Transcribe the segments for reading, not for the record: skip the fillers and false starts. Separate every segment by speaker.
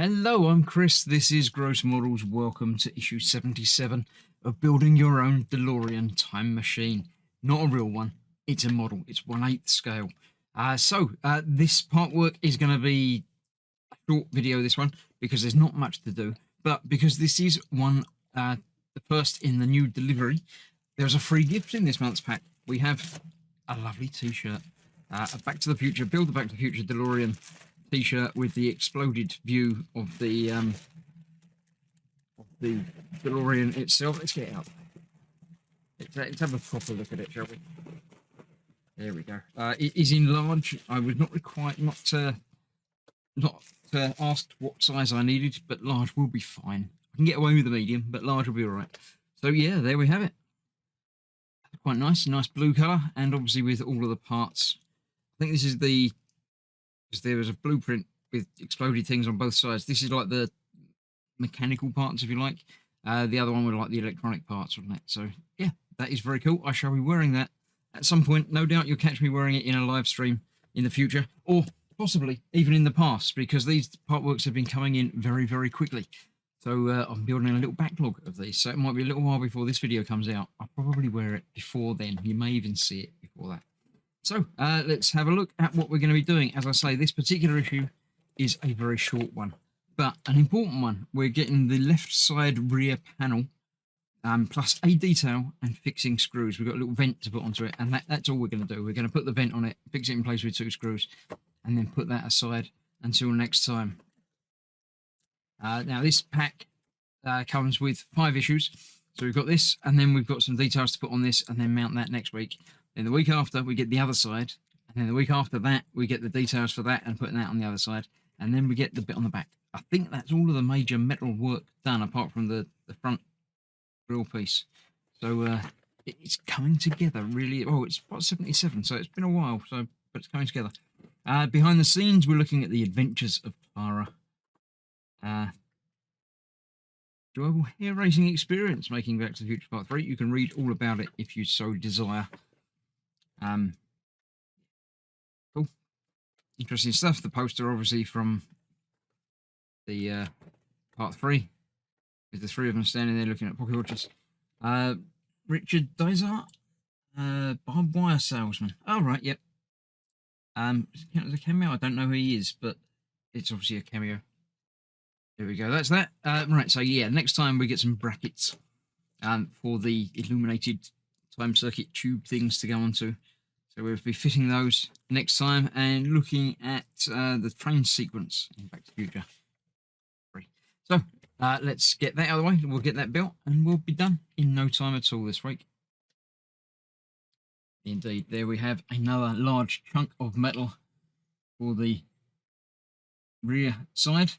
Speaker 1: Hello, I'm Chris. This is Gross Models. Welcome to issue 77 of Building Your Own DeLorean Time Machine. Not a real one, it's a model. It's 1/8 scale. This part work is going to be a short video, this one, because there's not much to do. But because this is the first in the new delivery, there's a free gift in this month's pack. We have a lovely t-shirt, a Back to the Future, Build the Back to the Future DeLorean t-shirt with the exploded view of the DeLorean itself. Let's get it out. Let's have a proper look at it, shall we? There we go. It is in large. I was not asked what size I needed, but large will be fine. I can get away with the medium, but large will be all right. So yeah, there we have it. Quite nice blue colour, and obviously with all of the parts. I think this is because there was a blueprint with exploded things on both sides. This is like the mechanical parts, if you like. The other one were like the electronic parts, wasn't it? So yeah, that is very cool. I shall be wearing that at some point. No doubt you'll catch me wearing it in a live stream in the future, or possibly even in the past, because these part works have been coming in very, very quickly. So I'm building a little backlog of these, so it might be a little while before this video comes out. I'll probably wear it before then. You may even see it before that. So let's have a look at what we're going to be doing. As I say, this particular issue is a very short one, but an important one. We're getting the left side rear panel, plus a detail and fixing screws. We've got a little vent to put onto it, and that's all we're going to do. We're going to put the vent on it, fix it in place with 2 screws, and then put that aside until next time. Now this pack comes with 5 issues. So we've got this, and then we've got some details to put on this, and then mount that next week. Then the week after, we get the other side. And then the week after that, we get the details for that and putting that on the other side. And then we get the bit on the back. I think that's all of the major metal work done, apart from the front grill piece. So it's coming together, really. Oh, it's part 77, so it's been a while, but it's coming together. Behind the scenes, we're looking at the adventures of Clara. Enjoyable hair racing experience making Back to the Future Part 3. You can read all about it if you so desire. Cool. Interesting stuff. The poster, obviously, from the Part 3, with the 3 of them standing there looking at pocket watches. Richard Dysart, barbed wire salesman. Oh, right, yep. Does it count as a cameo? I don't know who he is, but it's obviously a cameo. There we go, that's that. Right, so yeah, next time we get some brackets for the illuminated time circuit tube things to go onto. So we'll be fitting those next time and looking at the train sequence in Back to the Future. So let's get that out of the way. We'll get that built and we'll be done in no time at all this week. Indeed, there we have another large chunk of metal for the rear side.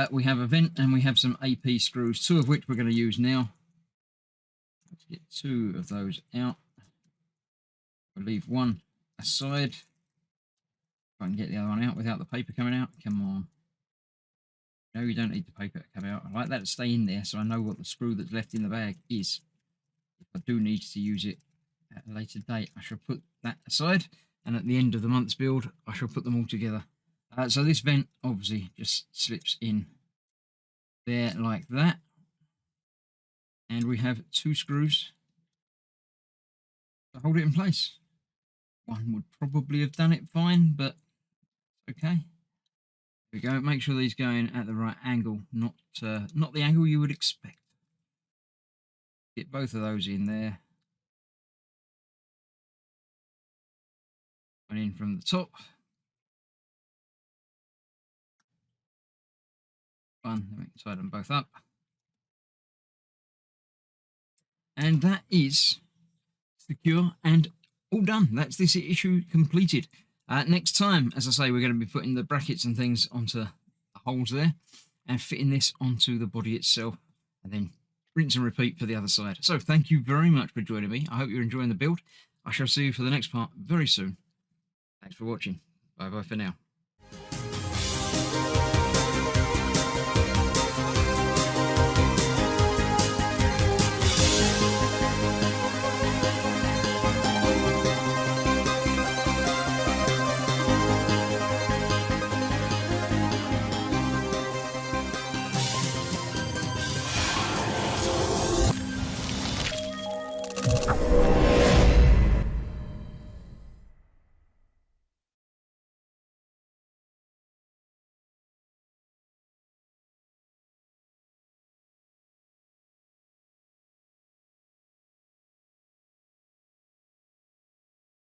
Speaker 1: We have a vent and we have some AP screws, 2 of which we're going to use now. Let's get 2 of those out. We'll leave 1 aside. If I can get the other one out without the paper coming out. Come on. No, you don't need the paper to come out. I like that to stay in there so I know what the screw that's left in the bag is. If I do need to use it at a later date, I shall put that aside. And at the end of the month's build, I shall put them all together. So this vent obviously just slips in there like that. And we have 2 screws to hold it in place. One would probably have done it fine, but okay. There we go. Make sure these go in at the right angle, not the angle you would expect. Get both of those in there. One in from the top. Then we can tie them both up. And that is secure and all done. That's this issue completed. Next time, as I say, we're going to be putting the brackets and things onto the holes there and fitting this onto the body itself, and then rinse and repeat for the other side. So thank you very much for joining me. I hope you're enjoying the build. I shall see you for the next part very soon. Thanks for watching. Bye bye for now.